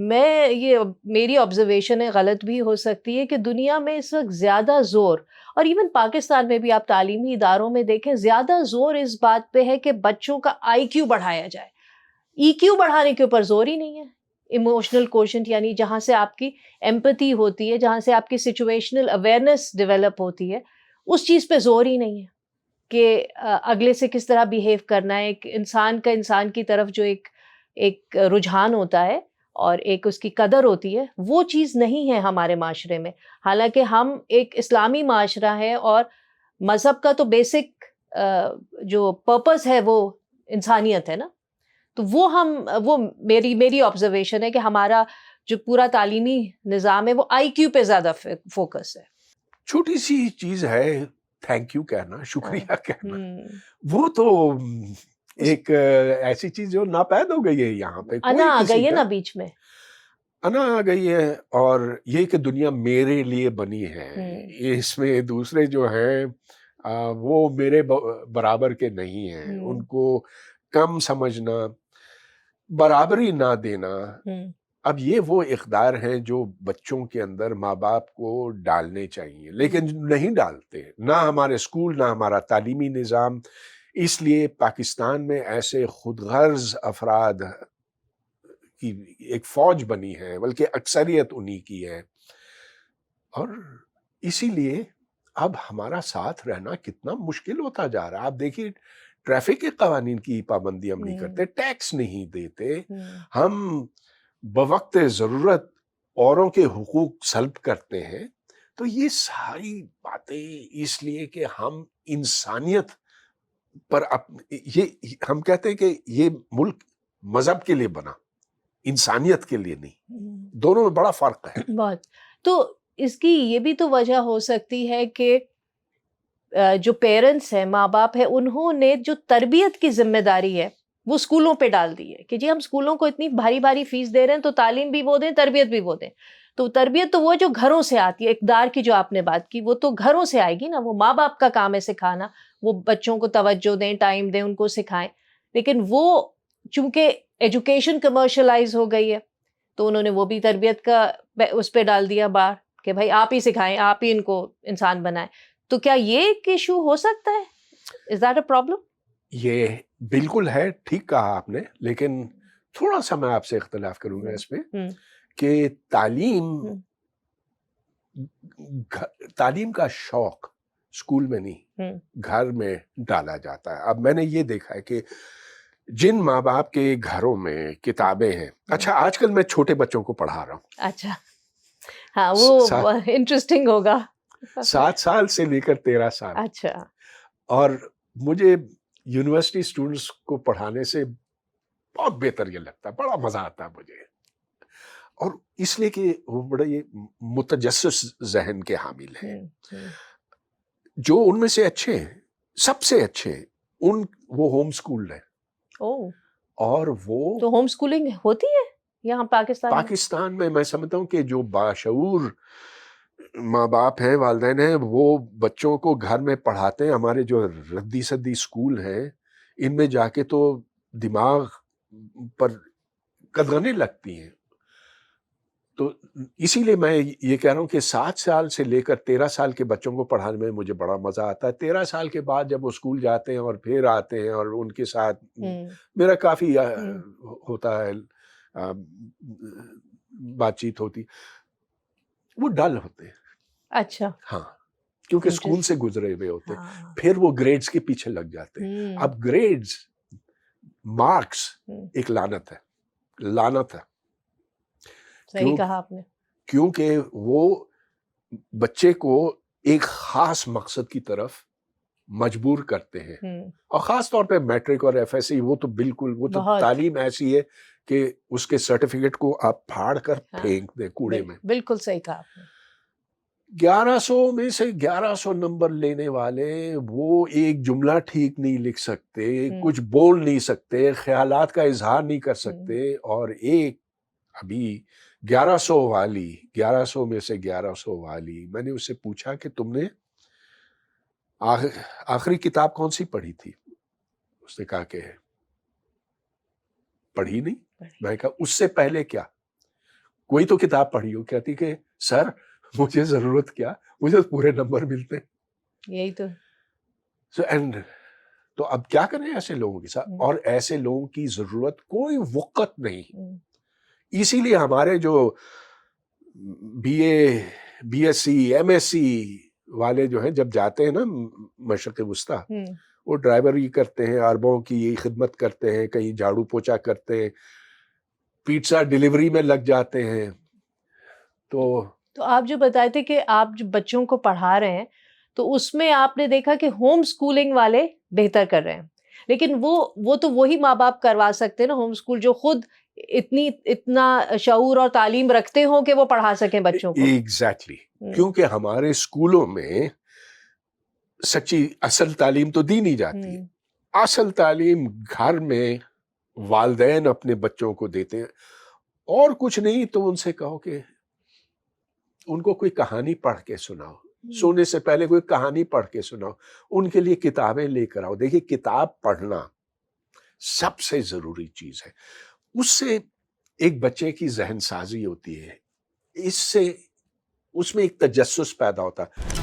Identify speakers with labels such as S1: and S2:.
S1: یہ میری آبزرویشن ہے، غلط بھی ہو سکتی ہے، کہ دنیا میں اس وقت زیادہ زور، اور ایون پاکستان میں بھی آپ تعلیمی اداروں میں دیکھیں، زیادہ زور اس بات پہ ہے کہ بچوں کا آئی کیو بڑھایا جائے. ای کیو بڑھانے کے اوپر زور ہی نہیں ہے. ایموشنل کوشنٹ، یعنی جہاں سے آپ کی ایمپتھی ہوتی ہے، جہاں سے آپ کی سچویشنل اویئرنیس ڈیولپ ہوتی ہے، اس چیز پہ زور ہی نہیں ہے کہ اگلے سے کس طرح بیہیو کرنا ہے. ایک انسان کا انسان کی طرف جو ایک رجحان ہوتا ہے اور ایک اس کی قدر ہوتی ہے، وہ چیز نہیں ہے ہمارے معاشرے میں. حالانکہ ہم ایک اسلامی معاشرہ ہے اور مذہب کا تو بیسک جو پرپس ہے وہ انسانیت ہے نا. تو وہ میری آبزرویشن ہے کہ ہمارا جو پورا تعلیمی نظام ہے وہ آئی کیو پہ زیادہ فوکس ہے.
S2: چھوٹی سی چیز ہے تھینک یو کہنا، شکریہ کہنا، وہ تو ایک ایسی چیز جو ناپید ہو گئی ہے یہاں پہ.
S1: انا آ گئی ہے نا بیچ میں،
S2: انا آ گئی ہے. اور یہ کہ دنیا میرے لیے بنی ہے، اس میں دوسرے جو ہیں وہ میرے برابر کے نہیں ہیں. ان کو کم سمجھنا، برابری نہ دینا. اب یہ وہ اقدار ہیں جو بچوں کے اندر ماں باپ کو ڈالنے چاہیے، لیکن نہیں ڈالتے، نہ ہمارے اسکول، نہ ہمارا تعلیمی نظام. اس لیے پاکستان میں ایسے خود غرض افراد کی ایک فوج بنی ہے، بلکہ اکثریت انہی کی ہے. اور اسی لیے اب ہمارا ساتھ رہنا کتنا مشکل ہوتا جا رہا ہے. آپ دیکھیے ٹریفک کے قوانین کی پابندی ہم نہیں کرتے، ٹیکس نہیں دیتے، ہم بوقت ضرورت اوروں کے حقوق سلب کرتے ہیں. تو یہ ساری باتیں اس لیے کہ ہم انسانیت پر یہ ہم کہتے ہیں کہ یہ ملک مذہب کے لیے بنا، انسانیت کے لیے نہیں. دونوں میں بڑا فرق ہے.
S1: بہت. تو اس کی یہ بھی تو وجہ ہو سکتی ہے کہ جو پیرنٹس ہیں، ماں باپ ہیں، انہوں نے جو تربیت کی ذمہ داری ہے وہ اسکولوں پہ ڈال دی ہے کہ جی ہم اسکولوں کو اتنی بھاری بھاری فیس دے رہے ہیں تو تعلیم بھی وہ دیں، تربیت بھی وہ دیں. تو تربیت تو وہ جو گھروں سے آتی ہے، اقدار کی جو آپ نے بات کی، وہ تو گھروں سے آئے گی نا. وہ ماں باپ کا کام ہے سکھانا، وہ بچوں کو توجہ دیں، ٹائم دیں، ان کو سکھائیں. لیکن وہ چونکہ ایجوکیشن کمرشلائز ہو گئی ہے تو انہوں نے وہ بھی تربیت کا اس پہ ڈال دیا بار کہ بھائی آپ ہی سکھائیں، آپ ہی ان کو انسان بنائیں. تو کیا یہ ایک ایشو ہو سکتا ہے؟ Is that a problem?
S2: یہ بالکل ہے، ٹھیک کہا آپ نے، لیکن تھوڑا سا میں آپ سے اختلاف کروں گا اس پہ کہ تعلیم کا شوق اسکول میں نہیں، گھر میں ڈالا جاتا ہے. اب میں نے یہ دیکھا ہے کہ جن ماں باپ کے گھروں میں کتابیں ہیں، اچھا آج کل میں چھوٹے بچوں کو پڑھا رہا ہوں.
S1: اچھا، ہاں وہ انٹرسٹنگ ہوگا.
S2: 7 سال سے لے کر 13 سال.
S1: اچھا.
S2: اور مجھے یونیورسٹی اسٹوڈنٹس کو پڑھانے سے بہت بہتر یہ لگتا ہے، بڑا مزہ آتا ہے مجھے. اور اس لیے کہ وہ بڑے متجسس ذہن کے حامل ہیں. جو ان میں سے اچھے ہیں، سب سے اچھے وہ ہوم اسکول ہیں. اور وہ
S1: تو ہوم اسکولنگ ہوتی ہے یہاں
S2: پاکستان میں میں سمجھتا ہوں کہ جو باشعور ماں باپ ہیں، والدین ہیں، وہ بچوں کو گھر میں پڑھاتے ہیں. ہمارے جو ردی سدی اسکول ہیں ان میں جا کے تو دماغ پر قدغنیں لگتی ہیں. تو اسی لیے میں یہ کہہ رہا ہوں کہ 7 سال سے لے کر 13 سال کے بچوں کو پڑھانے میں مجھے بڑا مزہ آتا ہے. 13 سال کے بعد جب وہ اسکول جاتے ہیں اور پھر آتے ہیں اور ان کے ساتھ میرا کافی ہوتا ہے، بات چیت ہوتی، وہ ڈل ہوتے ہیں.
S1: اچھا.
S2: ہاں، کیونکہ اسکول سے گزرے ہوئے ہوتے، پھر وہ گریڈز کے پیچھے لگ جاتے ہیں. اب گریڈز، مارکس ایک لعنت ہے.
S1: صحیح کہا آپ نے.
S2: کیونکہ وہ بچے کو ایک خاص مقصد کی طرف مجبور کرتے ہیں، اور خاص طور پہ میٹرک اور ایف ایس سی. وہ تو بالکل، وہ تو تعلیم ایسی ہے کہ اس کے سرٹیفکیٹ کو آپ پھاڑ کر پھینک دیں کوڑے میں.
S1: بالکل صحیح کہا آپ نے.
S2: 1100 میں سے 1100 نمبر لینے والے وہ ایک جملہ ٹھیک نہیں لکھ سکتے، کچھ بول نہیں سکتے، خیالات کا اظہار نہیں کر سکتے. اور ایک ابھی 1100 میں سے 1100 والی، میں نے اس سے پوچھا کہ تم نے آخری کتاب کون سی پڑھی تھی؟ اس نے کہا کہ پڑھی نہیں. میں نے کہا اس سے پہلے کیا؟ کوئی تو کتاب پڑھی ہو کہتی کہ سر مجھے ضرورت کیا, مجھے تو پورے نمبر ملتے ہیں.
S1: یہی تو.
S2: تو اب کیا کریں ایسے لوگوں کے ساتھ, اور ایسے لوگوں کی ضرورت کوئی وقت نہیں. اسی لیے ہمارے جو B S C M S C والے جو ہیں جب جاتے ہیں نا مشرق وسطیٰ, وہ ڈرائیوری کرتے ہیں, اربوں کی خدمت کرتے ہیں, کہیں جھاڑو پوچھا کرتے ہیں, پیزا ڈیلیوری میں لگ جاتے ہیں. تو
S1: آپ جو بتائے تھے کہ آپ جو بچوں کو پڑھا رہے ہیں تو اس میں آپ نے دیکھا کہ ہوم اسکولنگ والے بہتر کر رہے ہیں, لیکن وہ تو وہی ماں باپ کروا سکتے ہیں نا ہوم اسکول جو خود اتنا شعور اور تعلیم رکھتے ہوں کہ وہ پڑھا سکیں بچوں کو.
S2: ایگزیکٹلی, کیونکہ ہمارے اسکولوں میں سچی اصل تعلیم تو دی نہیں جاتی. اصل تعلیم گھر میں والدین اپنے بچوں کو دیتے ہیں, اور کچھ نہیں تو ان سے کہو کہ ان کو کوئی کہانی پڑھ کے سناؤ, سونے سے پہلے کوئی کہانی پڑھ کے سناؤ, ان کے لیے کتابیں لے کر آؤ. دیکھیے کتاب پڑھنا سب سے ضروری چیز ہے, اس سے ایک بچے کی ذہن سازی ہوتی ہے, اس سے اس میں ایک تجسس پیدا ہوتا ہے.